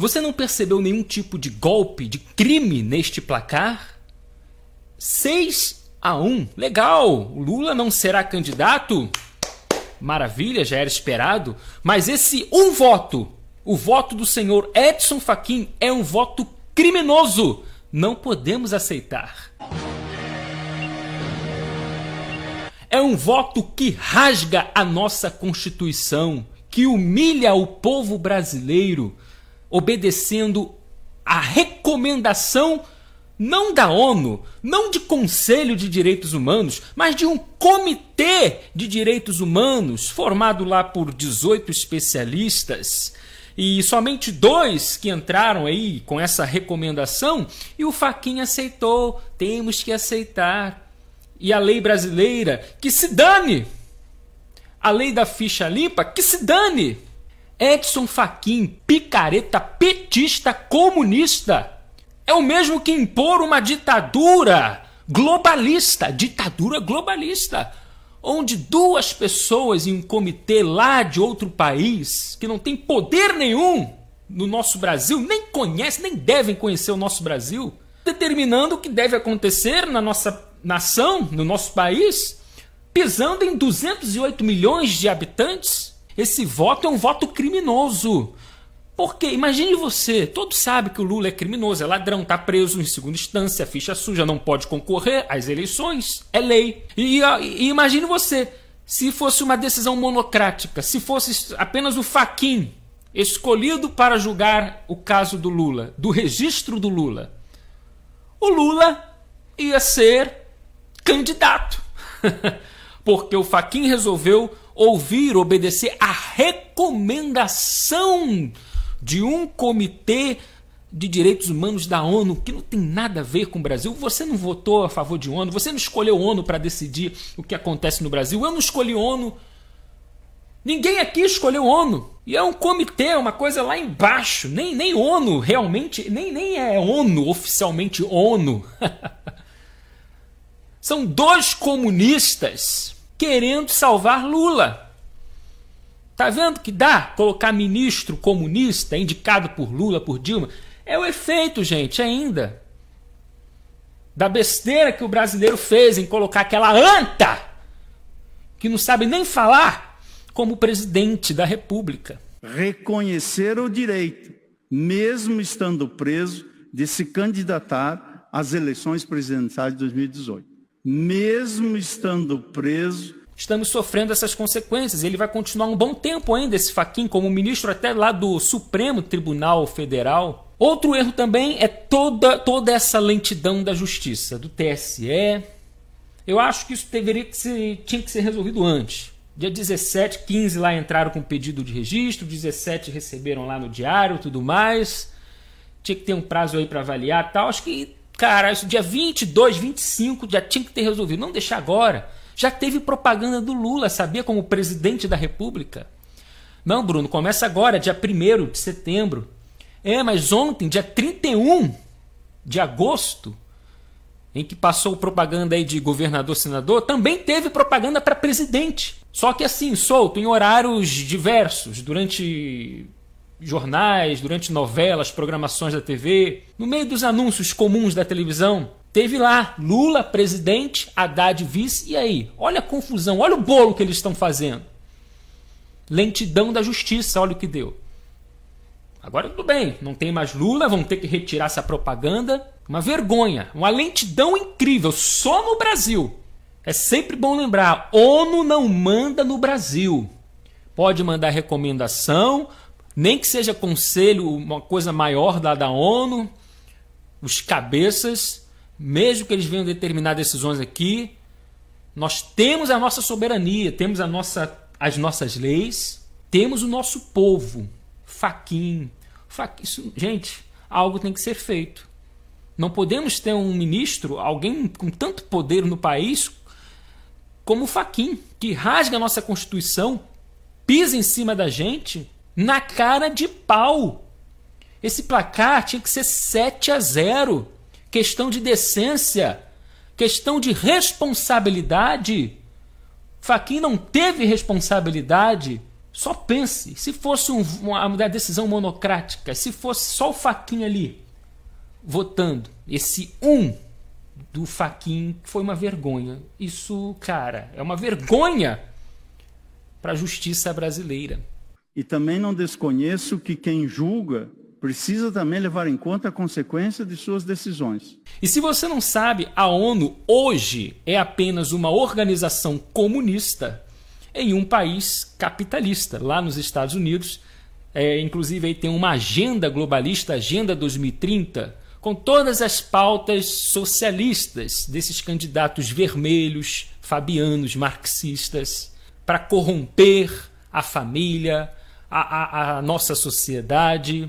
Você não percebeu nenhum tipo de golpe, de crime neste placar? 6-1. Legal! O Lula não será candidato? Maravilha, já era esperado. Mas esse um voto, o voto do senhor Edson Fachin, é um voto criminoso. Não podemos aceitar. É um voto que rasga a nossa Constituição, que humilha o povo brasileiro, obedecendo a recomendação não da ONU, não de Conselho de Direitos Humanos, mas de um Comitê de Direitos Humanos, formado lá por 18 especialistas, e somente 2 que entraram aí com essa recomendação, e o Fachin aceitou. Temos que aceitar. E a lei brasileira, que se dane! A lei da ficha limpa, que se dane! Edson Fachin, picareta, petista, comunista, é o mesmo que impor uma ditadura globalista, onde 2 pessoas em um comitê lá de outro país, que não tem poder nenhum no nosso Brasil, nem conhecem, nem devem conhecer o nosso Brasil, determinando o que deve acontecer na nossa nação, no nosso país, pisando em 208 milhões de habitantes. Esse voto é um voto criminoso. Porque, imagine você, todos sabem que o Lula é criminoso, é ladrão, está preso em segunda instância, ficha suja, não pode concorrer às eleições, é lei. E imagine você, se fosse uma decisão monocrática, se fosse apenas o Fachin escolhido para julgar o caso do Lula, do registro do Lula, o Lula ia ser candidato. Porque o Fachin resolveu ouvir, obedecer a recomendação de um comitê de direitos humanos da ONU, que não tem nada a ver com o Brasil. Você não votou a favor de ONU, você não escolheu ONU para decidir o que acontece no Brasil. Eu não escolhi ONU. Ninguém aqui escolheu ONU. E é um comitê, uma coisa lá embaixo. Nem ONU realmente, nem é ONU, oficialmente ONU. São 2 comunistas querendo salvar Lula. Tá vendo que dá colocar ministro comunista indicado por Lula, por Dilma? É o efeito, gente, ainda da besteira que o brasileiro fez em colocar aquela anta que não sabe nem falar como presidente da República. Reconhecer o direito, mesmo estando preso, de se candidatar às eleições presidenciais de 2018. Mesmo estando preso, estamos sofrendo essas consequências. Ele vai continuar um bom tempo ainda, esse Fachin, como ministro até lá do Supremo Tribunal Federal. Outro erro também é toda essa lentidão da justiça, do TSE. Eu acho que isso tinha que ser resolvido antes. Dia 17, 15 lá entraram com pedido de registro, 17 receberam lá no diário, tudo mais. Tinha que ter um prazo aí para avaliar e tal. Acho que, cara, isso dia 22, 25 já tinha que ter resolvido. Não deixar agora. Já teve propaganda do Lula, sabia, como presidente da República. Não, Bruno, começa agora, dia 1º de setembro. Mas ontem, dia 31 de agosto, em que passou propaganda aí de governador, senador, também teve propaganda para presidente. Só que assim, solto, em horários diversos, durante jornais, durante novelas, programações da TV, no meio dos anúncios comuns da televisão. Teve lá Lula, presidente, Haddad, vice, e aí? Olha a confusão, olha o bolo que eles estão fazendo. Lentidão da justiça, olha o que deu. Agora tudo bem, não tem mais Lula, vão ter que retirar essa propaganda. Uma vergonha, uma lentidão incrível, só no Brasil. É sempre bom lembrar, ONU não manda no Brasil. Pode mandar recomendação, nem que seja conselho, uma coisa maior da ONU, os cabeças, mesmo que eles venham determinar decisões aqui, nós temos a nossa soberania, temos as nossas leis, temos o nosso povo. Fachin. Gente, algo tem que ser feito. Não podemos ter um ministro, alguém com tanto poder no país como o Fachin, que rasga a nossa Constituição, pisa em cima da gente na cara de pau. Esse placar tinha que ser 7-0. Questão de decência, questão de responsabilidade. Fachin não teve responsabilidade Só pense, se fosse uma decisão monocrática, se fosse só o Fachin ali votando, esse do Fachin foi uma vergonha. Isso, cara, é uma vergonha para a justiça brasileira. E também não desconheço que quem julga precisa também levar em conta a consequência de suas decisões. E se você não sabe, a ONU hoje é apenas uma organização comunista em um país capitalista. Lá nos Estados Unidos, inclusive aí tem uma agenda globalista, Agenda 2030, com todas as pautas socialistas desses candidatos vermelhos, fabianos, marxistas, para corromper a família, a nossa sociedade.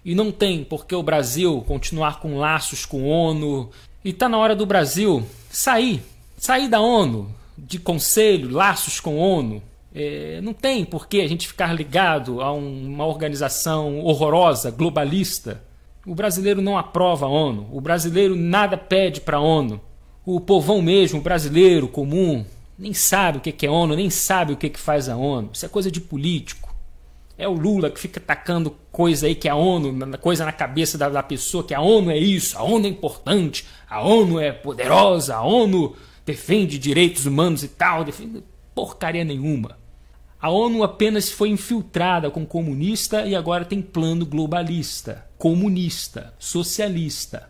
E não tem por que o Brasil continuar com laços com a ONU. E está na hora do Brasil sair da ONU, de conselho, laços com a ONU. Não tem por que a gente ficar ligado a uma organização horrorosa, globalista. O brasileiro não aprova a ONU. O brasileiro nada pede para a ONU. O povão mesmo, o brasileiro comum, nem sabe o que é ONU, nem sabe o que faz a ONU. Isso é coisa de político. É o Lula que fica tacando coisa aí que a ONU, coisa na cabeça da pessoa, que a ONU é isso, a ONU é importante, a ONU é poderosa, a ONU defende direitos humanos e tal, defende porcaria nenhuma. A ONU apenas foi infiltrada com comunista e agora tem plano globalista, comunista, socialista.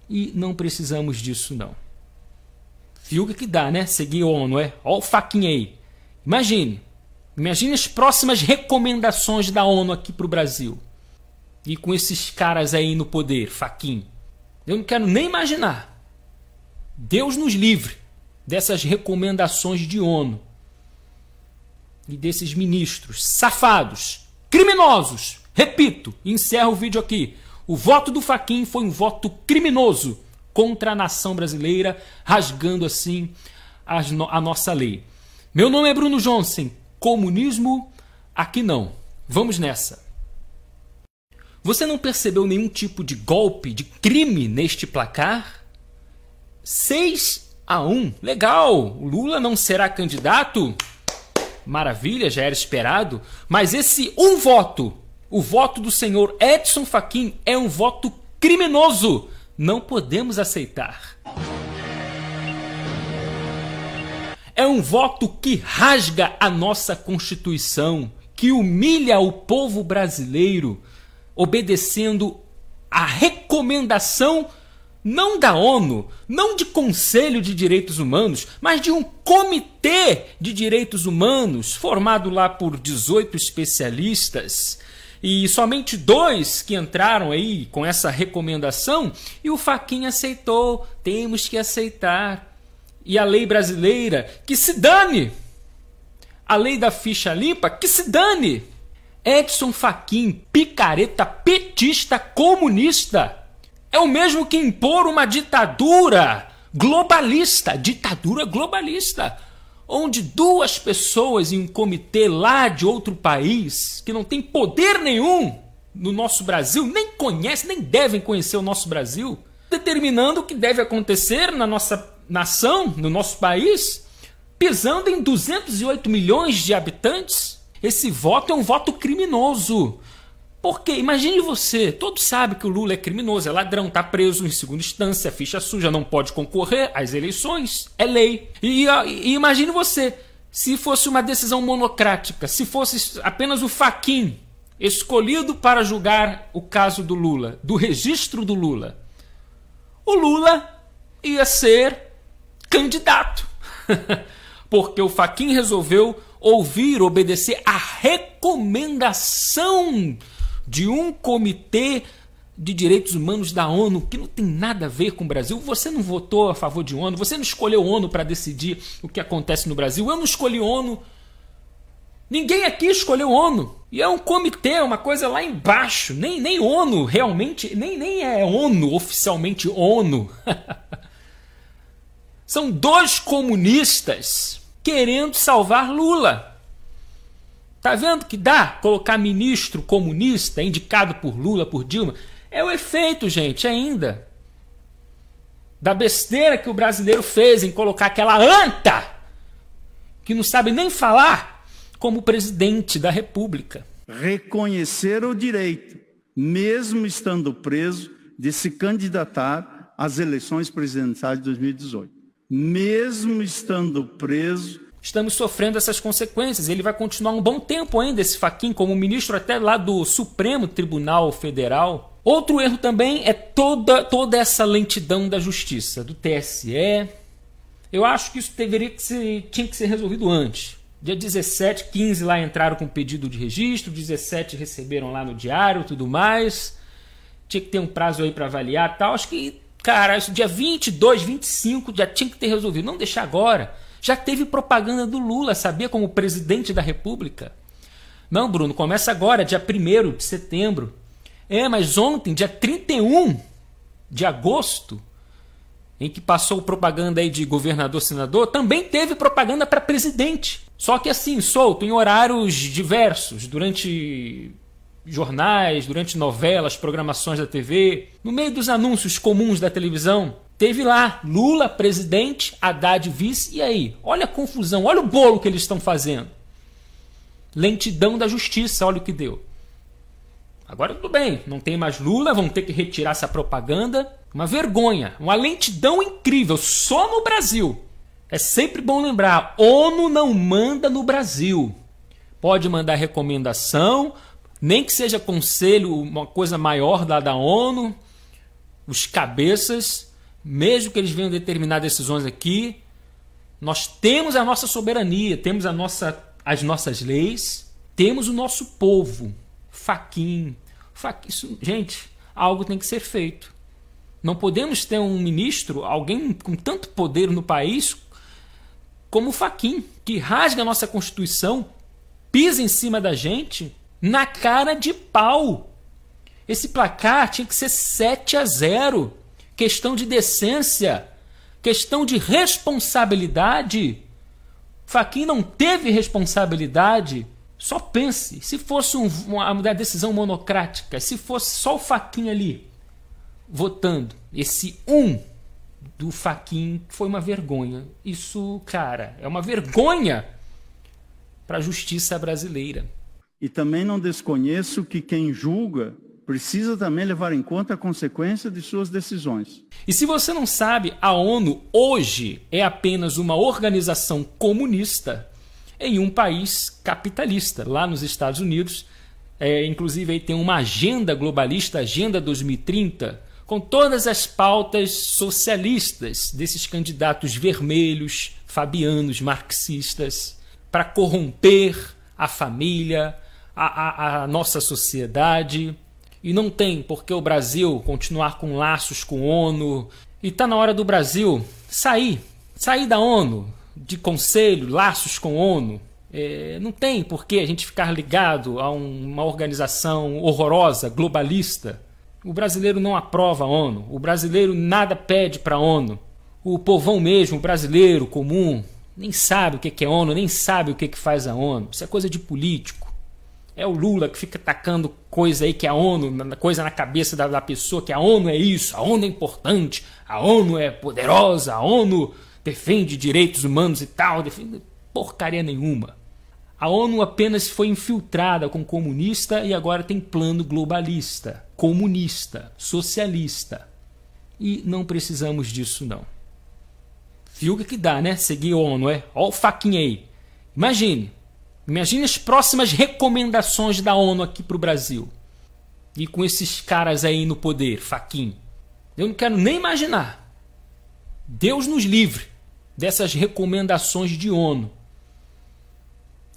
E não precisamos disso não. Viu o que dá, né? Seguir a ONU, Olha o Fachin aí. Imagine as próximas recomendações da ONU aqui para o Brasil. E com esses caras aí no poder, Fachin. Eu não quero nem imaginar. Deus nos livre dessas recomendações de ONU. E desses ministros safados, criminosos. Repito, encerro o vídeo aqui. O voto do Fachin foi um voto criminoso contra a nação brasileira, rasgando assim a nossa lei. Meu nome é Bruno Johnson. Comunismo, aqui não. Vamos nessa. Você não percebeu nenhum tipo de golpe, de crime neste placar? 6-1. Legal. O Lula não será candidato? Maravilha, já era esperado. Mas esse voto, o voto do senhor Edson Fachin, é um voto criminoso. Não podemos aceitar. É um voto que rasga a nossa Constituição, que humilha o povo brasileiro, obedecendo a recomendação não da ONU, não de Conselho de Direitos Humanos, mas de um Comitê de Direitos Humanos, formado lá por 18 especialistas, e somente 2 que entraram aí com essa recomendação, e o Fachin aceitou. Temos que aceitar. E a lei brasileira, que se dane! A lei da ficha limpa, que se dane! Edson Fachin, picareta, petista, comunista, é o mesmo que impor uma ditadura globalista, onde 2 pessoas em um comitê lá de outro país, que não tem poder nenhum no nosso Brasil, nem conhecem, nem devem conhecer o nosso Brasil, determinando o que deve acontecer na nossa nação, no nosso país, pisando em 208 milhões de habitantes. Esse voto é um voto criminoso. Porque, imagine você, todos sabem que o Lula é criminoso, é ladrão, está preso em segunda instância, ficha suja, não pode concorrer às eleições, é lei. E imagine você, se fosse uma decisão monocrática, se fosse apenas o Fachin escolhido para julgar o caso do Lula, do registro do Lula, o Lula ia ser candidato. Porque o Fachin resolveu obedecer a recomendação de um comitê de direitos humanos da ONU, que não tem nada a ver com o Brasil. Você não votou a favor de ONU, você não escolheu ONU para decidir o que acontece no Brasil. Eu não escolhi ONU. Ninguém aqui escolheu ONU. E é um comitê, uma coisa lá embaixo. Nem ONU realmente, nem é ONU, oficialmente ONU. São 2 comunistas querendo salvar Lula. Tá vendo que dá colocar ministro comunista indicado por Lula, por Dilma? É o efeito, gente, ainda da besteira que o brasileiro fez em colocar aquela anta que não sabe nem falar como presidente da República. Reconhecer o direito, mesmo estando preso, de se candidatar às eleições presidenciais de 2018. Mesmo estando preso, estamos sofrendo essas consequências. Ele vai continuar um bom tempo ainda, esse Fachin, como ministro até lá do Supremo Tribunal Federal. Outro erro também é toda essa lentidão da justiça, do TSE. Eu acho que isso tinha que ser resolvido antes. Dia 17, 15 lá entraram com pedido de registro, 17 receberam lá no diário, tudo mais. Tinha que ter um prazo aí para avaliar e tal. Acho que, cara, isso dia 22, 25 já tinha que ter resolvido. Não deixar agora. Já teve propaganda do Lula, sabia, como presidente da República. Não, Bruno, começa agora, dia 1º de setembro. Mas ontem, dia 31 de agosto, em que passou propaganda aí de governador, senador, também teve propaganda para presidente. Só que assim, solto, em horários diversos, durante jornais, durante novelas, programações da TV, no meio dos anúncios comuns da televisão, teve lá Lula presidente, Haddad vice, e aí? Olha a confusão, olha o bolo que eles estão fazendo. Lentidão da justiça, olha o que deu. Agora tudo bem, não tem mais Lula, vão ter que retirar essa propaganda. Uma vergonha, uma lentidão incrível, só no Brasil. É sempre bom lembrar, ONU não manda no Brasil. Pode mandar recomendação, nem que seja conselho, uma coisa maior da ONU, os cabeças, mesmo que eles venham determinar decisões aqui, nós temos a nossa soberania, temos as nossas leis, temos o nosso povo. Fachin. Gente, algo tem que ser feito. Não podemos ter um ministro, alguém com tanto poder no país como o Fachin, que rasga a nossa Constituição, pisa em cima da gente na cara de pau. Esse placar tinha que ser 7-0. Questão de decência, questão de responsabilidade. Fachin não teve responsabilidade. Só pense, se fosse uma decisão monocrática, se fosse só o Fachin ali votando, esse do Fachin foi uma vergonha. Isso, cara, é uma vergonha para a justiça brasileira. E também não desconheço que quem julga precisa também levar em conta a consequência de suas decisões. E se você não sabe, a ONU hoje é apenas uma organização comunista em um país capitalista, lá nos Estados Unidos. Inclusive aí tem uma agenda globalista, Agenda 2030, com todas as pautas socialistas desses candidatos vermelhos, fabianos, marxistas, para corromper a família, a nossa sociedade. E não tem por que o Brasil continuar com laços com a ONU. E está na hora do Brasil sair da ONU, de conselho, laços com a ONU. Não tem por que a gente ficar ligado a uma organização horrorosa, globalista. O brasileiro não aprova a ONU. O brasileiro nada pede para a ONU. O povão mesmo, o brasileiro comum, nem sabe o que é ONU, nem sabe o que faz a ONU. Isso é coisa de político. É o Lula que fica tacando coisa aí que a ONU, coisa na cabeça da pessoa, que a ONU é isso, a ONU é importante, a ONU é poderosa, a ONU defende direitos humanos e tal, defende porcaria nenhuma. A ONU apenas foi infiltrada com comunista e agora tem plano globalista, comunista, socialista. E não precisamos disso não. Viu o que dá, né? Seguir a ONU, Olha o Fachin aí. Imagine as próximas recomendações da ONU aqui para o Brasil. E com esses caras aí no poder, Fachin. Eu não quero nem imaginar. Deus nos livre dessas recomendações de ONU.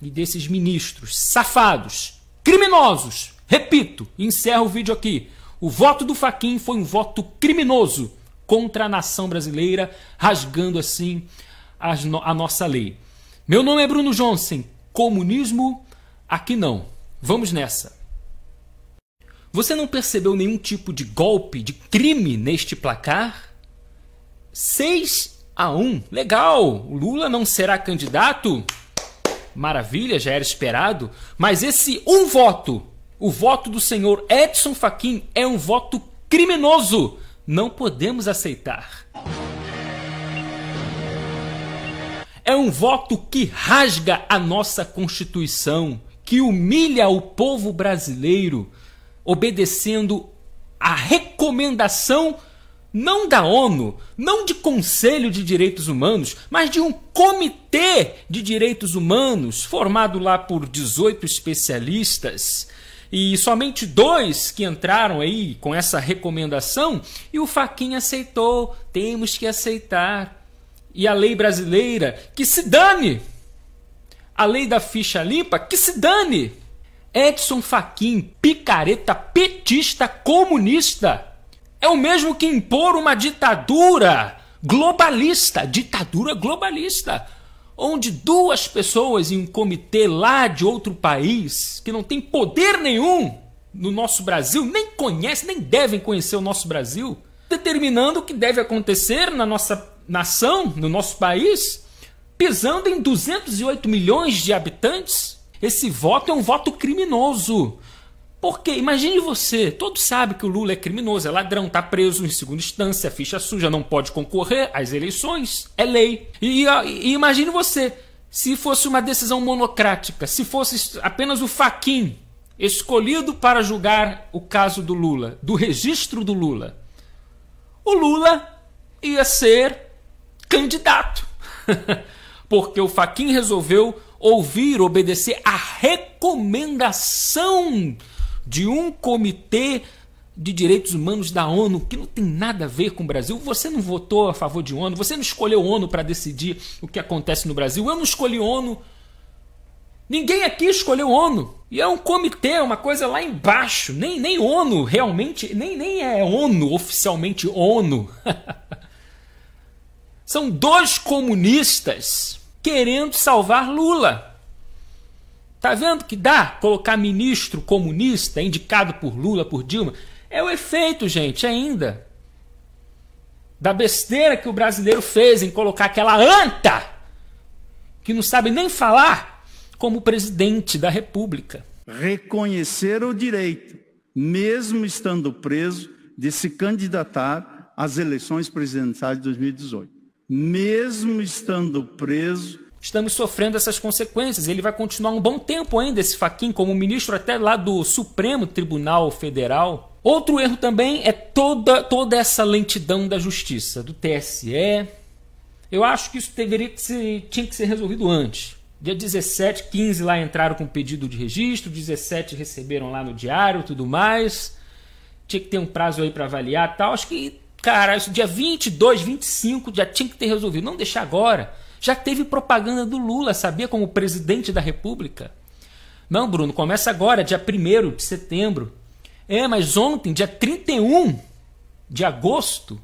E desses ministros safados, criminosos. Repito, encerro o vídeo aqui. O voto do Fachin foi um voto criminoso contra a nação brasileira, rasgando assim a nossa lei. Meu nome é Bruno Johnson. Comunismo, aqui não. Vamos nessa. Você não percebeu nenhum tipo de golpe, de crime neste placar? 6-1. Legal. O Lula não será candidato? Maravilha, já era esperado. Mas esse voto, o voto do senhor Edson Fachin, é um voto criminoso. Não podemos aceitar. É um voto que rasga a nossa Constituição, que humilha o povo brasileiro, obedecendo a recomendação não da ONU, não de Conselho de Direitos Humanos, mas de um Comitê de Direitos Humanos, formado lá por 18 especialistas, e somente 2 que entraram aí com essa recomendação, e o Fachin aceitou. Temos que aceitar. E a lei brasileira, que se dane! A lei da ficha limpa, que se dane! Edson Fachin, picareta, petista, comunista, é o mesmo que impor uma ditadura globalista, onde 2 pessoas em um comitê lá de outro país, que não tem poder nenhum no nosso Brasil, nem conhecem, nem devem conhecer o nosso Brasil, determinando o que deve acontecer na nossa nação, no nosso país, pisando em 208 milhões de habitantes. Esse voto é um voto criminoso. Porque, imagine você, todos sabem que o Lula é criminoso, é ladrão, está preso em segunda instância, ficha suja, não pode concorrer às eleições, é lei. E imagine você, se fosse uma decisão monocrática, se fosse apenas o Fachin escolhido para julgar o caso do Lula, do registro do Lula, o Lula ia ser candidato. Porque o Fachin resolveu obedecer a recomendação de um comitê de direitos humanos da ONU, que não tem nada a ver com o Brasil. Você não votou a favor de ONU, você não escolheu ONU para decidir o que acontece no Brasil. Eu não escolhi ONU. Ninguém aqui escolheu ONU. E é um comitê, uma coisa lá embaixo. Nem ONU realmente, nem é ONU, oficialmente ONU. São 2 comunistas querendo salvar Lula. Tá vendo que dá colocar ministro comunista indicado por Lula, por Dilma? É o efeito, gente, ainda da besteira que o brasileiro fez em colocar aquela anta que não sabe nem falar como presidente da República. Reconhecer o direito, mesmo estando preso, de se candidatar às eleições presidenciais de 2018. Mesmo estando preso, estamos sofrendo essas consequências. Ele vai continuar um bom tempo ainda, esse Fachin, como ministro até lá do Supremo Tribunal Federal. Outro erro também é toda essa lentidão da justiça, do TSE. Eu acho que isso tinha que ser resolvido antes. Dia 17, 15 lá entraram com pedido de registro, 17 receberam lá no diário, tudo mais. Tinha que ter um prazo aí para avaliar e tal. Acho que, cara, isso dia 22, 25 já tinha que ter resolvido. Não deixar agora. Já teve propaganda do Lula, sabia, como presidente da República. Não, Bruno, começa agora, dia 1º de setembro. Mas ontem, dia 31 de agosto,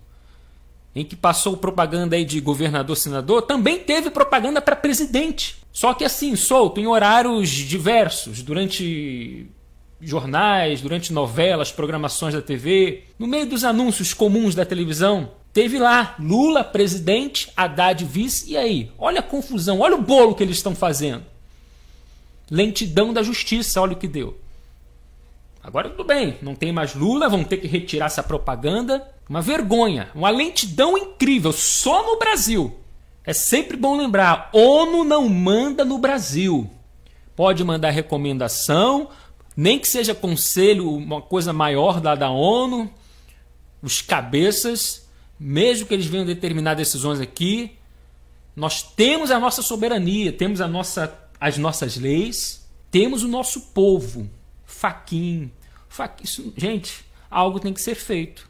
em que passou propaganda aí de governador, senador, também teve propaganda para presidente. Só que assim, solto, em horários diversos, durante jornais, durante novelas, programações da TV, no meio dos anúncios comuns da televisão. Teve lá Lula, presidente, Haddad, vice, e aí? Olha a confusão, olha o bolo que eles estão fazendo. Lentidão da justiça, olha o que deu. Agora tudo bem, não tem mais Lula, vão ter que retirar essa propaganda. Uma vergonha, uma lentidão incrível, só no Brasil. É sempre bom lembrar, ONU não manda no Brasil. Pode mandar recomendação, nem que seja conselho, uma coisa maior da ONU, os cabeças, mesmo que eles venham determinar decisões aqui, nós temos a nossa soberania, temos as nossas leis, temos o nosso povo. Fachin. Gente, algo tem que ser feito.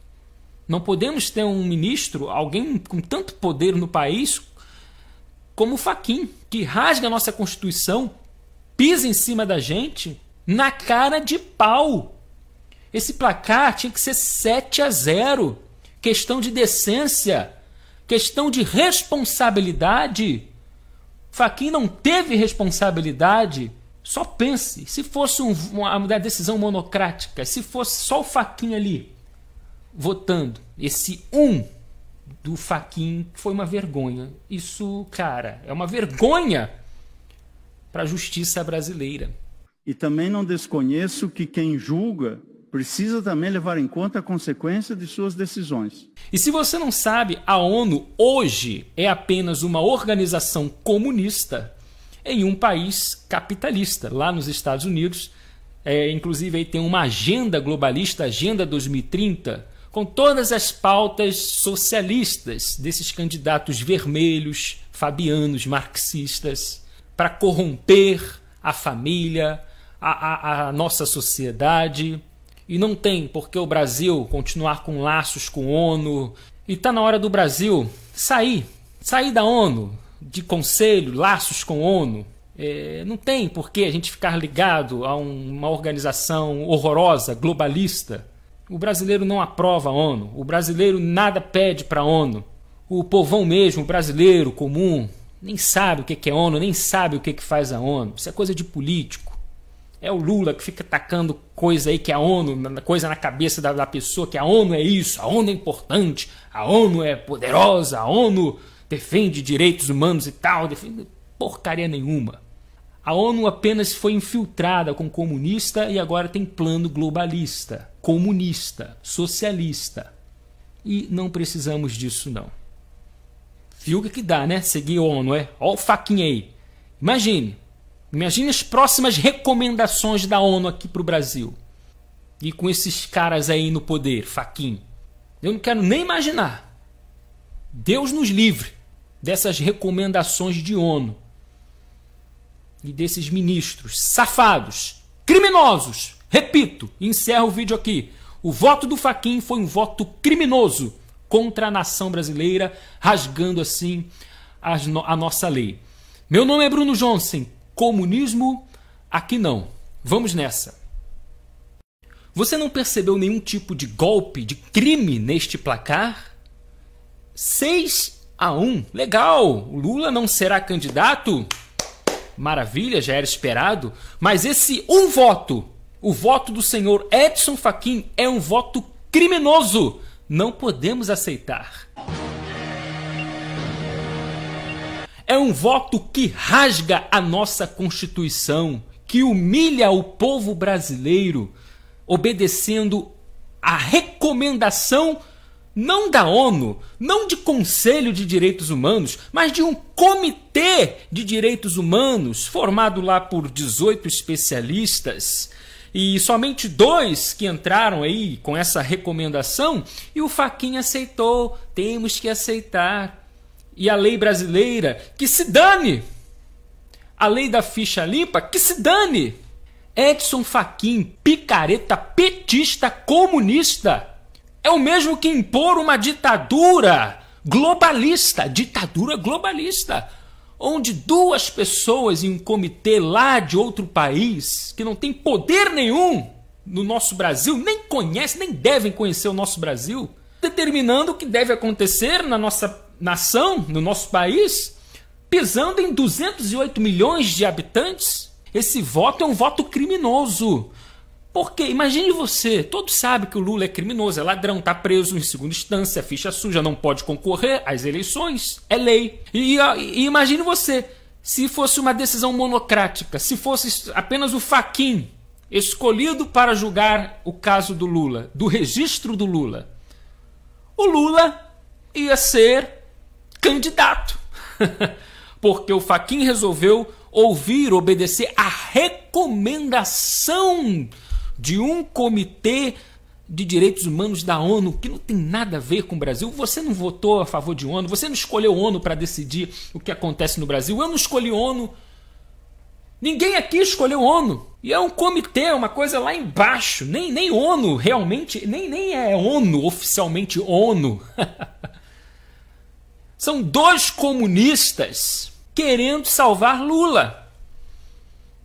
Não podemos ter um ministro, alguém com tanto poder no país como o Fachin, que rasga a nossa Constituição, pisa em cima da gente na cara de pau. Esse placar tinha que ser 7-0. Questão de decência, questão de responsabilidade. Fachin não teve responsabilidade. Só pense, se fosse uma decisão monocrática, se fosse só o Fachin ali votando, esse do Fachin foi uma vergonha. Isso, cara, é uma vergonha para a justiça brasileira. E também não desconheço que quem julga precisa também levar em conta a consequência de suas decisões. E se você não sabe, a ONU hoje é apenas uma organização comunista em um país capitalista, lá nos Estados Unidos. Inclusive aí tem uma agenda globalista, Agenda 2030, com todas as pautas socialistas desses candidatos vermelhos, fabianos, marxistas, para corromper a família, a nossa sociedade. E não tem por que o Brasil continuar com laços com a ONU. E está na hora do Brasil sair da ONU, de conselho, laços com a ONU. Não tem por que a gente ficar ligado a uma organização horrorosa, globalista. O brasileiro não aprova a ONU. O brasileiro nada pede para a ONU. O povão mesmo, o brasileiro comum, nem sabe o que é ONU, nem sabe o que faz a ONU. Isso é coisa de político. É o Lula que fica tacando coisa aí que a ONU, coisa na cabeça da pessoa, que a ONU é isso, a ONU é importante, a ONU é poderosa, a ONU defende direitos humanos e tal, defende porcaria nenhuma. A ONU apenas foi infiltrada com comunista e agora tem plano globalista, comunista, socialista. E não precisamos disso não. Viu o que dá, né? Seguir a ONU, Olha o faquinha aí. Imagine as próximas recomendações da ONU aqui para o Brasil. E com esses caras aí no poder, faquinho. Eu não quero nem imaginar. Deus nos livre dessas recomendações de ONU. E desses ministros safados, criminosos. Repito, encerro o vídeo aqui. O voto do Fachin foi um voto criminoso contra a nação brasileira, rasgando assim a nossa lei. Meu nome é Bruno Johnson. Comunismo, aqui não. Vamos nessa. Você não percebeu nenhum tipo de golpe, de crime neste placar? 6-1. Legal. O Lula não será candidato? Maravilha, já era esperado. Mas esse um voto, o voto do senhor Edson Fachin, é um voto criminoso. Não podemos aceitar. É um voto que rasga a nossa Constituição, que humilha o povo brasileiro, obedecendo a recomendação não da ONU, não de Conselho de Direitos Humanos, mas de um Comitê de Direitos Humanos, formado lá por 18 especialistas, e somente 2 que entraram aí com essa recomendação, e o Fachin aceitou. Temos que aceitar. E a lei brasileira, que se dane! A lei da ficha limpa, que se dane! Edson Fachin, picareta, petista, comunista, é o mesmo que impor uma ditadura globalista, onde 2 pessoas em um comitê lá de outro país, que não tem poder nenhum no nosso Brasil, nem conhecem, nem devem conhecer o nosso Brasil, determinando o que deve acontecer na nossa nação, no nosso país, pisando em 208 milhões de habitantes. Esse voto é um voto criminoso. Porque, imagine você, todos sabem que o Lula é criminoso, é ladrão, está preso em segunda instância, ficha suja, não pode concorrer às eleições, é lei. E imagine você, se fosse uma decisão monocrática, se fosse apenas o Fachin escolhido para julgar o caso do Lula, do registro do Lula, o Lula ia ser candidato. Porque o Fachin resolveu obedecer a recomendação de um comitê de direitos humanos da ONU, que não tem nada a ver com o Brasil. Você não votou a favor de ONU, você não escolheu ONU para decidir o que acontece no Brasil. Eu não escolhi ONU. Ninguém aqui escolheu ONU. E é um comitê, uma coisa lá embaixo. Nem ONU realmente, nem é ONU, oficialmente ONU. São 2 comunistas querendo salvar Lula.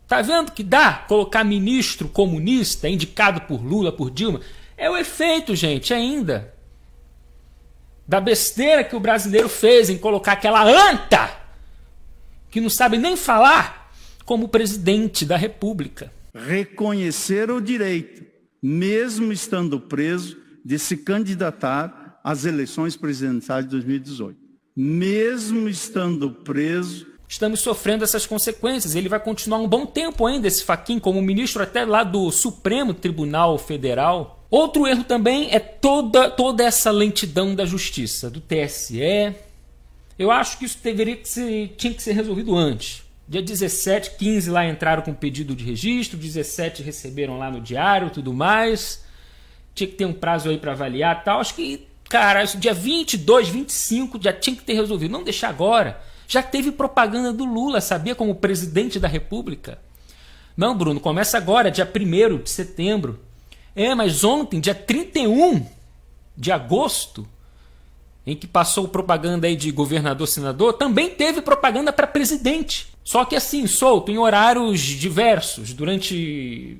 Tá vendo que dá colocar ministro comunista indicado por Lula, por Dilma? É o efeito, gente, ainda da besteira que o brasileiro fez em colocar aquela anta que não sabe nem falar como presidente da República. Reconhecer o direito, mesmo estando preso, de se candidatar às eleições presidenciais de 2018. Mesmo estando preso, Estamos sofrendo essas consequências. Ele vai continuar um bom tempo ainda, esse Fachin, como ministro até lá do Supremo Tribunal Federal. Outro erro também é toda essa lentidão da justiça, do TSE. Eu acho que isso tinha que ser resolvido antes. Dia 17, 15 lá entraram com pedido de registro, 17 receberam lá no diário e tudo mais. Tinha que ter um prazo aí para avaliar e tal. Acho que, cara, dia 22, 25 já tinha que ter resolvido. Não deixar agora. Já teve propaganda do Lula, sabia, como presidente da República. Não, Bruno, começa agora, dia 1º de setembro. Mas ontem, dia 31 de agosto, em que passou propaganda aí de governador, senador, também teve propaganda para presidente. Só que assim, solto, em horários diversos, durante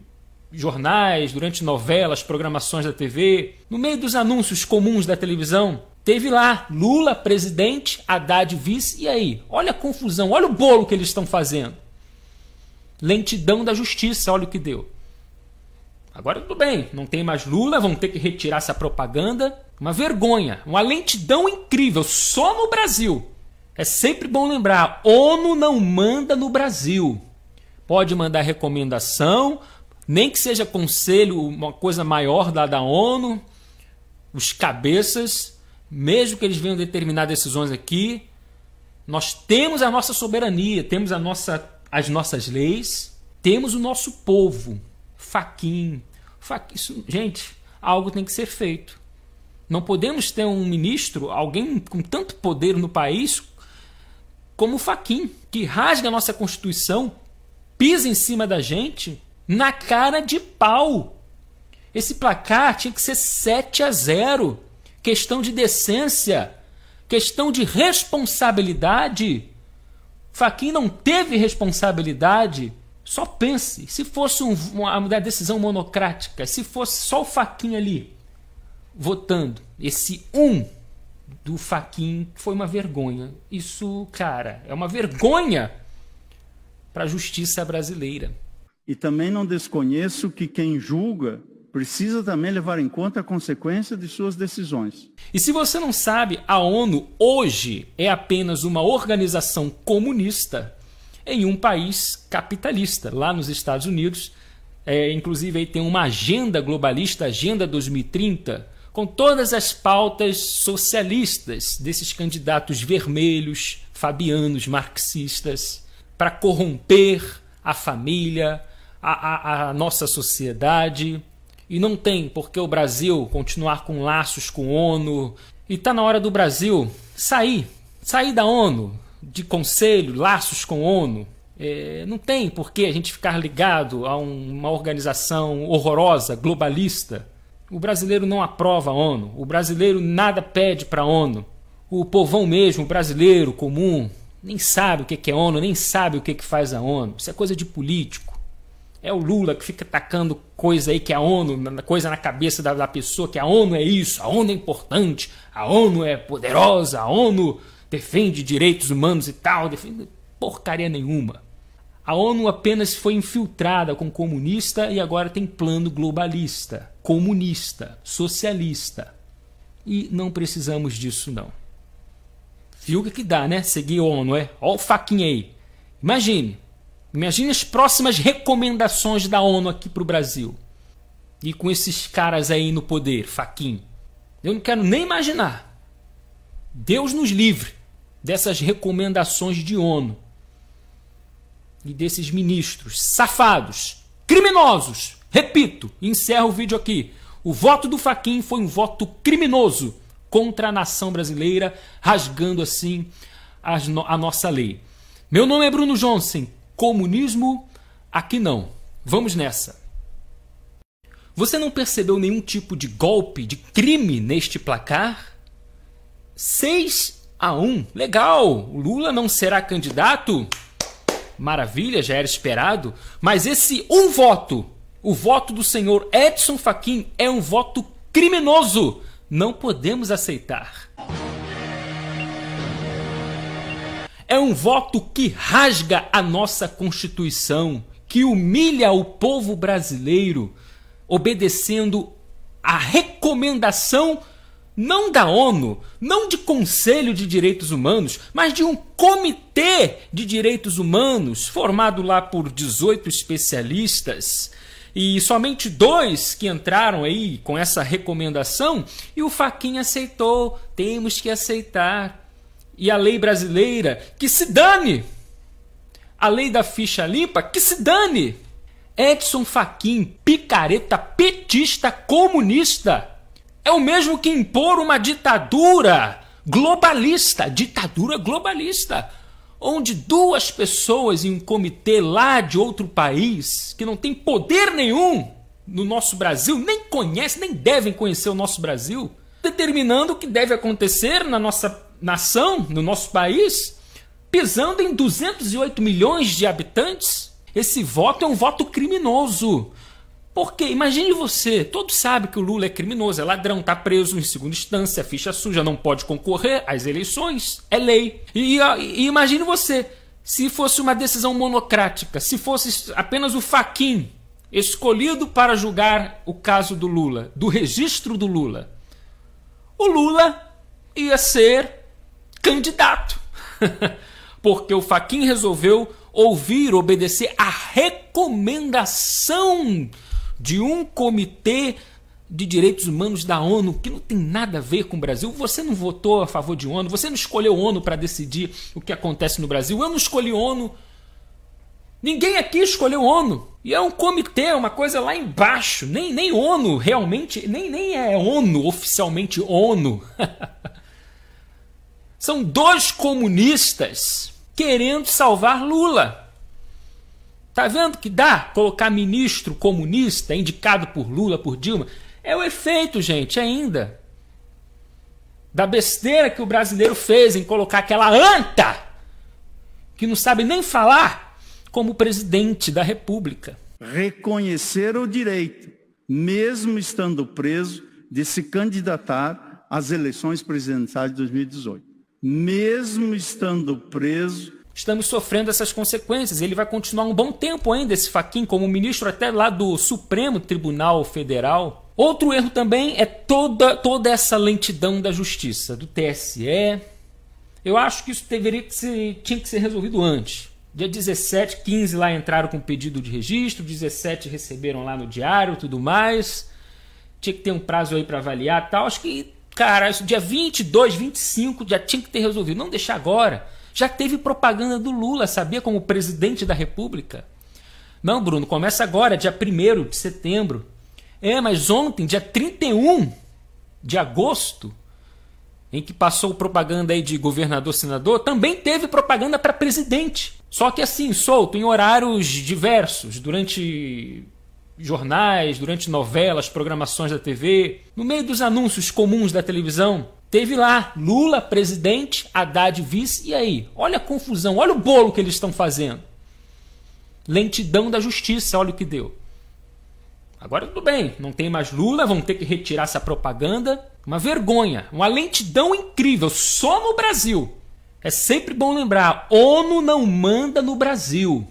jornais, durante novelas, programações da TV, no meio dos anúncios comuns da televisão. Teve lá Lula, presidente, Haddad, vice, e aí? Olha a confusão, olha o bolo que eles estão fazendo. Lentidão da justiça, olha o que deu. Agora tudo bem, não tem mais Lula, vão ter que retirar essa propaganda. Uma vergonha, uma lentidão incrível, só no Brasil. É sempre bom lembrar, ONU não manda no Brasil. Pode mandar recomendação, nem que seja conselho, uma coisa maior da ONU, os cabeças, mesmo que eles venham determinar decisões aqui, nós temos a nossa soberania, temos as nossas leis, temos o nosso povo. Fachin. Isso, gente, algo tem que ser feito. Não podemos ter um ministro, alguém com tanto poder no país como o Fachin, que rasga a nossa Constituição, pisa em cima da gente na cara de pau. Esse placar tinha que ser 7-0. Questão de decência, questão de responsabilidade. Fachin não teve responsabilidade. Só pense, se fosse uma decisão monocrática, se fosse só o Fachin ali votando, esse do Fachin foi uma vergonha. Isso, cara, é uma vergonha para a justiça brasileira. E também não desconheço que quem julga precisa também levar em conta a consequência de suas decisões. E se você não sabe, a ONU hoje é apenas uma organização comunista em um país capitalista, lá nos Estados Unidos. Inclusive aí tem uma agenda globalista, Agenda 2030, com todas as pautas socialistas desses candidatos vermelhos, fabianos, marxistas, para corromper a família, a nossa sociedade. E não tem por que o Brasil continuar com laços com a ONU. E está na hora do Brasil sair da ONU, de conselho, laços com a ONU. Não tem por que a gente ficar ligado a uma organização horrorosa, globalista. O brasileiro não aprova a ONU. O brasileiro nada pede para a ONU. O povão mesmo, o brasileiro comum, nem sabe o que é ONU, nem sabe o que faz a ONU. Isso é coisa de político. É o Lula que fica tacando coisa aí que a ONU, coisa na cabeça da pessoa, que a ONU é isso, a ONU é importante, a ONU é poderosa, a ONU defende direitos humanos e tal, defende porcaria nenhuma. A ONU apenas foi infiltrada com comunista e agora tem plano globalista, comunista, socialista. E não precisamos disso não. Viu o que dá, né? Seguir a ONU, Olha o Fachin aí. Imagine as próximas recomendações da ONU aqui para o Brasil. E com esses caras aí no poder, Fachin. Eu não quero nem imaginar. Deus nos livre dessas recomendações de ONU. E desses ministros safados, criminosos. Repito, encerro o vídeo aqui. O voto do Fachin foi um voto criminoso contra a nação brasileira, rasgando assim a nossa lei. Meu nome é Bruno Johnson. Comunismo, aqui não. Vamos nessa. Você não percebeu nenhum tipo de golpe, de crime neste placar? 6-1. Legal. O Lula não será candidato? Maravilha, já era esperado. Mas esse voto, o voto do senhor Edson Fachin, é um voto criminoso. Não podemos aceitar. É um voto que rasga a nossa Constituição, que humilha o povo brasileiro, obedecendo a recomendação não da ONU, não de Conselho de Direitos Humanos, mas de um Comitê de Direitos Humanos, formado lá por 18 especialistas, e somente 2 que entraram aí com essa recomendação, e o Fachin aceitou. Temos que aceitar. E a lei brasileira, que se dane! A lei da ficha limpa, que se dane! Edson Fachin, picareta, petista, comunista, é o mesmo que impor uma ditadura globalista, onde 2 pessoas em um comitê lá de outro país, que não tem poder nenhum no nosso Brasil, nem conhecem, nem devem conhecer o nosso Brasil, determinando o que deve acontecer na nossa nação, no nosso país, pisando em 208 milhões de habitantes. Esse voto é um voto criminoso. Porque, imagine você, todos sabem que o Lula é criminoso, é ladrão, está preso em segunda instância, ficha suja, não pode concorrer às eleições, é lei. E imagine você, se fosse uma decisão monocrática, se fosse apenas o Fachin escolhido para julgar o caso do Lula, do registro do Lula, o Lula ia ser candidato. Porque o Fachin resolveu obedecer a recomendação de um comitê de direitos humanos da ONU, que não tem nada a ver com o Brasil. Você não votou a favor de ONU, você não escolheu ONU para decidir o que acontece no Brasil. Eu não escolhi ONU. Ninguém aqui escolheu ONU. E é um comitê, uma coisa lá embaixo. Nem ONU realmente, nem é ONU, oficialmente ONU. São 2 comunistas querendo salvar Lula. Tá vendo que dá colocar ministro comunista indicado por Lula, por Dilma? É o efeito, gente, ainda da besteira que o brasileiro fez em colocar aquela anta que não sabe nem falar como presidente da República. Reconhecer o direito, mesmo estando preso, de se candidatar às eleições presidenciais de 2018. Mesmo estando preso, estamos sofrendo essas consequências. Ele vai continuar um bom tempo ainda, esse Fachin, como ministro até lá do Supremo Tribunal Federal. Outro erro também é toda essa lentidão da justiça, do TSE. Eu acho que isso tinha que ser resolvido antes. Dia 17, 15 lá entraram com pedido de registro, 17 receberam lá no diário, tudo mais. Tinha que ter um prazo aí para avaliar e tal. Acho que, cara, isso dia 22, 25 já tinha que ter resolvido. Não deixar agora. Já teve propaganda do Lula, sabia, como presidente da República. Não, Bruno, começa agora, dia 1º de setembro. Mas ontem, dia 31 de agosto, em que passou propaganda aí de governador, senador, também teve propaganda para presidente. Só que assim, solto, em horários diversos, durante jornais, durante novelas, programações da TV, no meio dos anúncios comuns da televisão. Teve lá Lula, presidente, Haddad, vice, e aí? Olha a confusão, olha o bolo que eles estão fazendo. Lentidão da justiça, olha o que deu. Agora tudo bem, não tem mais Lula, vão ter que retirar essa propaganda. Uma vergonha, uma lentidão incrível, só no Brasil. É sempre bom lembrar, ONU não manda no Brasil.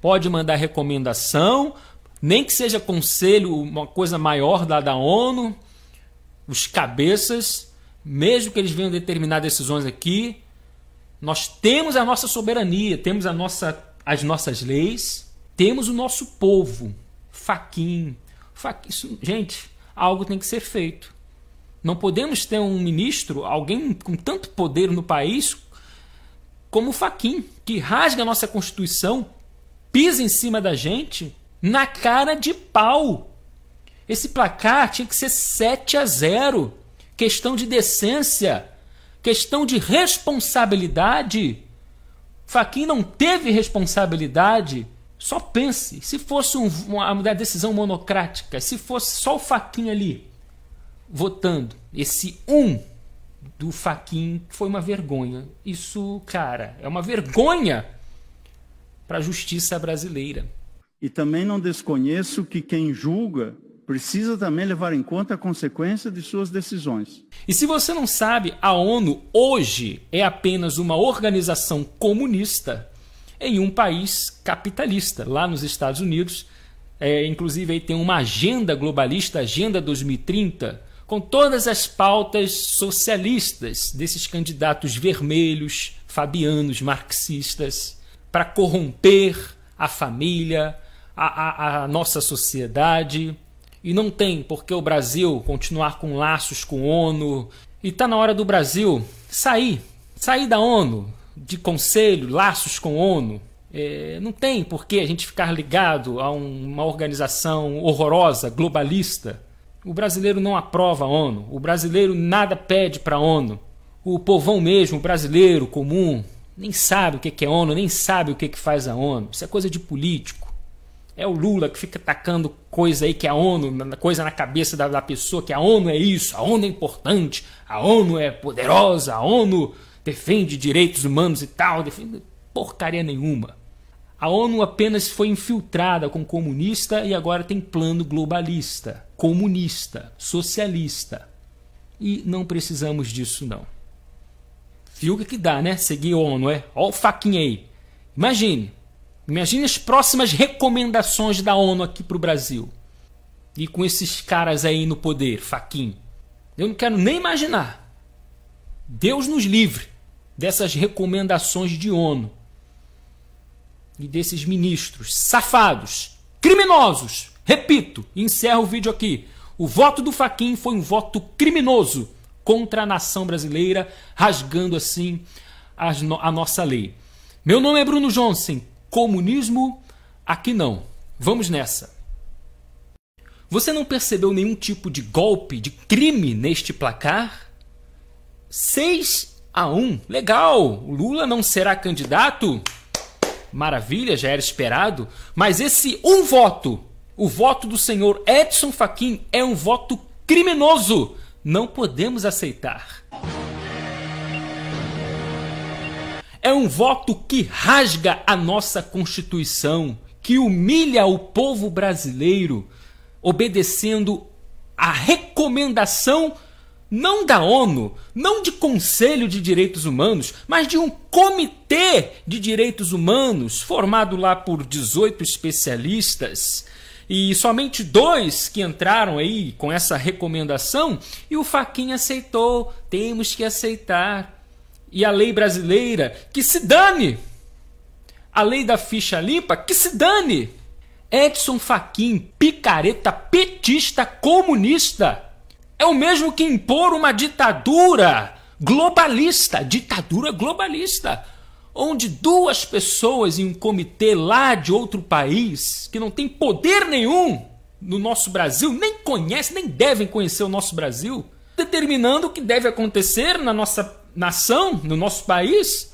Pode mandar recomendação, nem que seja conselho, uma coisa maior da ONU, os cabeças... Mesmo que eles venham determinar decisões aqui, nós temos a nossa soberania, temos as nossas leis, temos o nosso povo. Fachin. Gente, algo tem que ser feito. Não podemos ter um ministro, alguém com tanto poder no país como o Fachin, que rasga a nossa Constituição, pisa em cima da gente na cara de pau. Esse placar tinha que ser 7-0. Questão de decência, questão de responsabilidade. Fachin não teve responsabilidade. Só pense, se fosse uma decisão monocrática, se fosse só o Fachin ali votando, esse do Fachin foi uma vergonha. Isso, cara, é uma vergonha para a justiça brasileira. E também não desconheço que quem julga precisa também levar em conta a consequência de suas decisões. E se você não sabe, a ONU hoje é apenas uma organização comunista em um país capitalista. Lá nos Estados Unidos, inclusive aí tem uma agenda globalista, Agenda 2030, com todas as pautas socialistas desses candidatos vermelhos, fabianos, marxistas, para corromper a família, a nossa sociedade. E não tem por que o Brasil continuar com laços com a ONU. E está na hora do Brasil sair da ONU, de conselho, laços com a ONU. Não tem por que a gente ficar ligado a uma organização horrorosa, globalista. O brasileiro não aprova a ONU. O brasileiro nada pede para a ONU. O povão mesmo, o brasileiro comum, nem sabe o que é ONU, nem sabe o que faz a ONU. Isso é coisa de político. É o Lula que fica tacando coisa aí que a ONU, coisa na cabeça da pessoa, que a ONU é isso, a ONU é importante, a ONU é poderosa, a ONU defende direitos humanos e tal, defende porcaria nenhuma. A ONU apenas foi infiltrada com comunista e agora tem plano globalista, comunista, socialista. E não precisamos disso não. Viu o que dá, né? Seguir a ONU, Olha o faquinha aí. Imagine as próximas recomendações da ONU aqui para o Brasil. E com esses caras aí no poder, faquinho. Eu não quero nem imaginar. Deus nos livre dessas recomendações de ONU. E desses ministros safados, criminosos. Repito, encerro o vídeo aqui. O voto do Fachin foi um voto criminoso contra a nação brasileira, rasgando assim a nossa lei. Meu nome é Bruno Johnson. Comunismo, aqui não. Vamos nessa. Você não percebeu nenhum tipo de golpe, de crime neste placar? 6-1. Legal. O Lula não será candidato? Maravilha, já era esperado. Mas esse um voto, o voto do senhor Edson Fachin, é um voto criminoso. Não podemos aceitar. É um voto que rasga a nossa Constituição, que humilha o povo brasileiro, obedecendo a recomendação não da ONU, não de Conselho de Direitos Humanos, mas de um Comitê de Direitos Humanos, formado lá por 18 especialistas, e somente 2 que entraram aí com essa recomendação, e o Fachin aceitou. Temos que aceitar. E a lei brasileira, que se dane! A lei da ficha limpa, que se dane! Edson Fachin, picareta, petista, comunista, é o mesmo que impor uma ditadura globalista, onde 2 pessoas em um comitê lá de outro país, que não tem poder nenhum no nosso Brasil, nem conhecem, nem devem conhecer o nosso Brasil, determinando o que deve acontecer na nossa nação, no nosso país,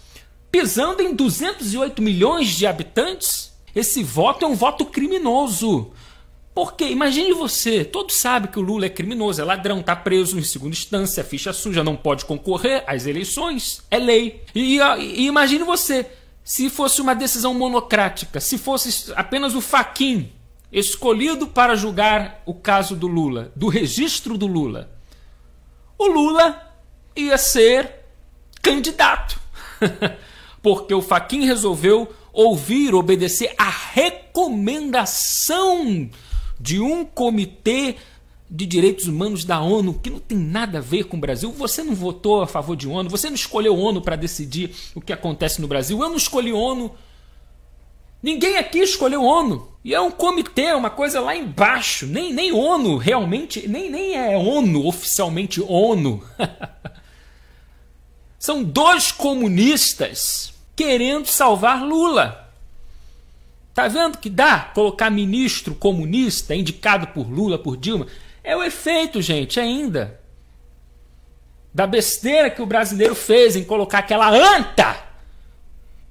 pisando em 208 milhões de habitantes. Esse voto é um voto criminoso. Porque, imagine você, todos sabem que o Lula é criminoso, é ladrão, está preso em segunda instância, ficha suja, não pode concorrer às eleições, é lei. E imagine você, se fosse uma decisão monocrática, se fosse apenas o Fachin escolhido para julgar o caso do Lula, do registro do Lula, o Lula ia ser candidato. Porque o Fachin resolveu obedecer a recomendação de um comitê de direitos humanos da ONU, que não tem nada a ver com o Brasil. Você não votou a favor de ONU, você não escolheu ONU para decidir o que acontece no Brasil. Eu não escolhi ONU. Ninguém aqui escolheu ONU. E é um comitê, uma coisa lá embaixo. Nem ONU realmente, nem é ONU, oficialmente ONU. São 2 comunistas querendo salvar Lula. Tá vendo que dá colocar ministro comunista indicado por Lula, por Dilma? É o efeito, gente, ainda da besteira que o brasileiro fez em colocar aquela anta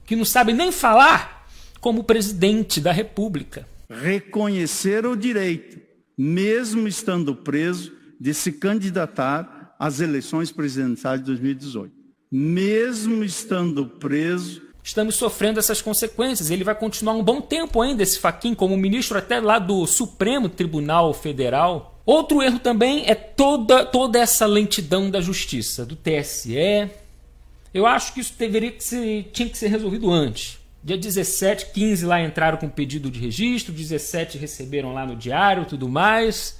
que não sabe nem falar como presidente da República. Reconhecer o direito, mesmo estando preso, de se candidatar às eleições presidenciais de 2018. Mesmo estando preso, estamos sofrendo essas consequências. Ele vai continuar um bom tempo ainda, esse Fachin, como ministro até lá do Supremo Tribunal Federal. Outro erro também é toda essa lentidão da justiça, do TSE. Eu acho que isso tinha que ser resolvido antes. Dia 17, 15 lá entraram com pedido de registro, 17 receberam lá no diário, tudo mais.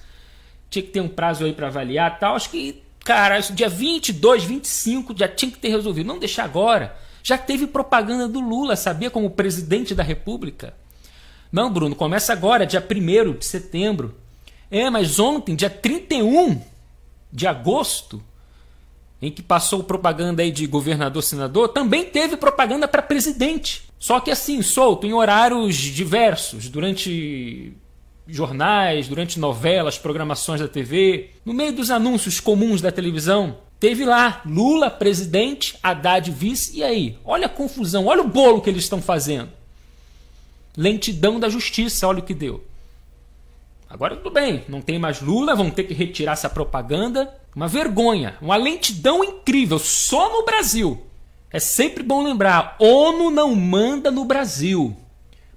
tinha que ter um prazo aí para avaliar e tal. Acho que, cara, dia 22, 25 já tinha que ter resolvido. Não deixar agora. Já teve propaganda do Lula, sabia, como presidente da República. Não, Bruno, começa agora, dia 1º de setembro. Mas ontem, dia 31 de agosto, em que passou propaganda aí de governador, senador, também teve propaganda para presidente. Só que assim, solto, em horários diversos, durante jornais, durante novelas, programações da TV, no meio dos anúncios comuns da televisão. Teve lá, Lula, presidente, Haddad, vice, e aí? Olha a confusão, olha o bolo que eles estão fazendo. Lentidão da justiça, olha o que deu. Agora tudo bem, não tem mais Lula, vão ter que retirar essa propaganda. Uma vergonha, uma lentidão incrível, só no Brasil. É sempre bom lembrar, ONU não manda no Brasil.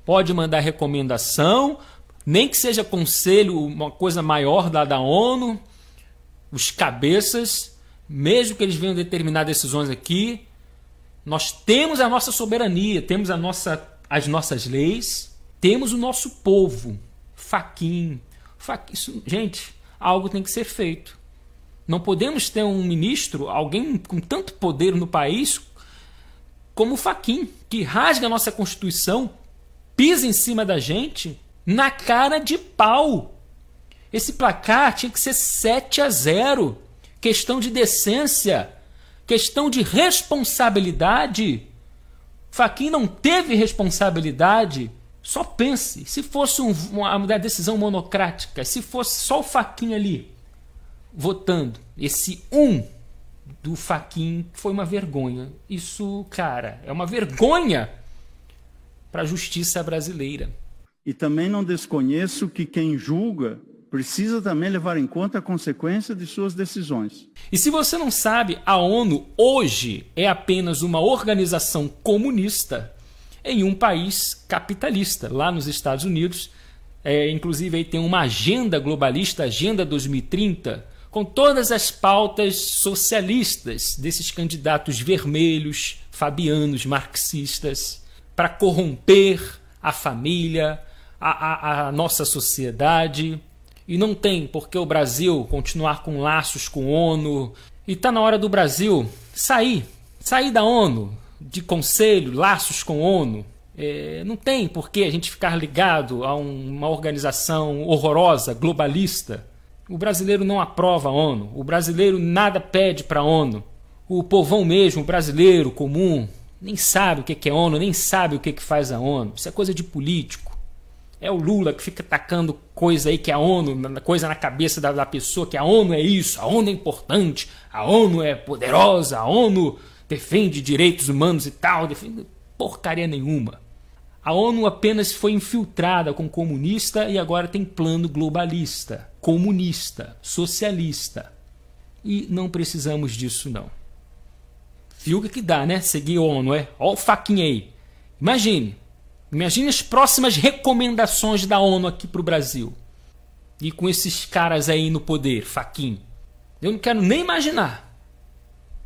Pode mandar recomendação, nem que seja conselho, uma coisa maior da ONU, os cabeças, mesmo que eles venham determinar decisões aqui, nós temos a nossa soberania, temos as nossas leis, temos o nosso povo. Fachin. Isso, gente, algo tem que ser feito. Não podemos ter um ministro, alguém com tanto poder no país como o Fachin, que rasga a nossa Constituição, pisa em cima da gente na cara de pau. Esse placar tinha que ser 7-0. Questão de decência, questão de responsabilidade. Fachin não teve responsabilidade. Só pense, se fosse uma decisão monocrática, se fosse só o Fachin ali votando, esse do Fachin foi uma vergonha. Isso, cara, é uma vergonha para a justiça brasileira. E também não desconheço que quem julga precisa também levar em conta a consequência de suas decisões. E se você não sabe, a ONU hoje é apenas uma organização comunista em um país capitalista, lá nos Estados Unidos. Inclusive aí tem uma agenda globalista, Agenda 2030, com todas as pautas socialistas desses candidatos vermelhos, fabianos, marxistas, para corromper a família, a nossa sociedade. E não tem por que o Brasil continuar com laços com a ONU. E está na hora do Brasil sair da ONU, de conselho, laços com a ONU. Não tem por que a gente ficar ligado a uma organização horrorosa, globalista. O brasileiro não aprova a ONU. O brasileiro nada pede para a ONU. O povão mesmo, o brasileiro comum, nem sabe o que é ONU, nem sabe o que faz a ONU. Isso é coisa de político. É o Lula que fica tacando coisa aí que a ONU, coisa na cabeça da pessoa, que a ONU é isso, a ONU é importante, a ONU é poderosa, a ONU defende direitos humanos e tal, defende porcaria nenhuma. A ONU apenas foi infiltrada com comunista e agora tem plano globalista, comunista, socialista. E não precisamos disso não. Viu o que dá, né? Seguir a ONU, Olha o Fachin aí. Imagine as próximas recomendações da ONU aqui para o Brasil. E com esses caras aí no poder, Fachin. Eu não quero nem imaginar.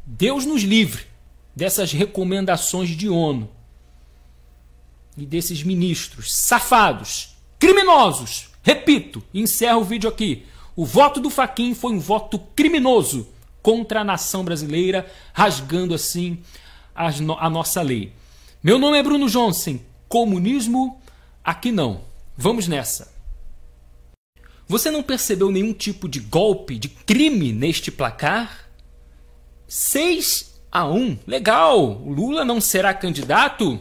Deus nos livre dessas recomendações de ONU. E desses ministros safados, criminosos. Repito, encerro o vídeo aqui. O voto do Fachin foi um voto criminoso contra a nação brasileira, rasgando assim a nossa lei. Meu nome é Bruno Johnson. Comunismo, aqui não. Vamos nessa. Você não percebeu nenhum tipo de golpe, de crime neste placar? 6-1. Legal. O Lula não será candidato?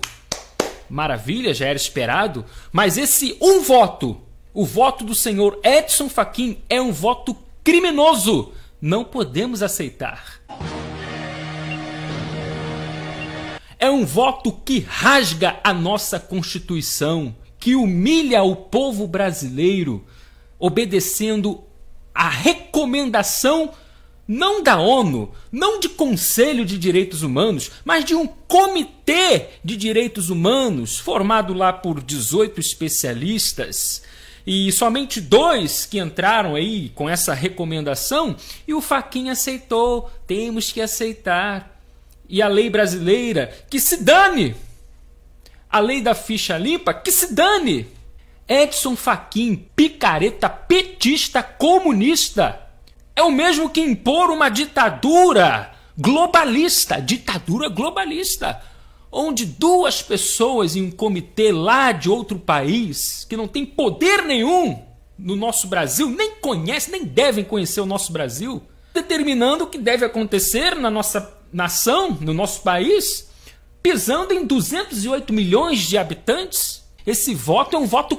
Maravilha, já era esperado. Mas esse voto, o voto do senhor Edson Fachin, é um voto criminoso. Não podemos aceitar. É um voto que rasga a nossa Constituição, que humilha o povo brasileiro, obedecendo a recomendação não da ONU, não de Conselho de Direitos Humanos, mas de um Comitê de Direitos Humanos, formado lá por 18 especialistas, e somente 2 que entraram aí com essa recomendação, e o Fachin aceitou. Temos que aceitar. E a lei brasileira, que se dane! A lei da ficha limpa, que se dane! Edson Fachin, picareta, petista, comunista, é o mesmo que impor uma ditadura globalista, onde duas pessoas em um comitê lá de outro país, que não tem poder nenhum no nosso Brasil, nem conhecem, nem devem conhecer o nosso Brasil, determinando o que deve acontecer na nossa nação, no nosso país, pisando em 208 milhões de habitantes. Esse voto é um voto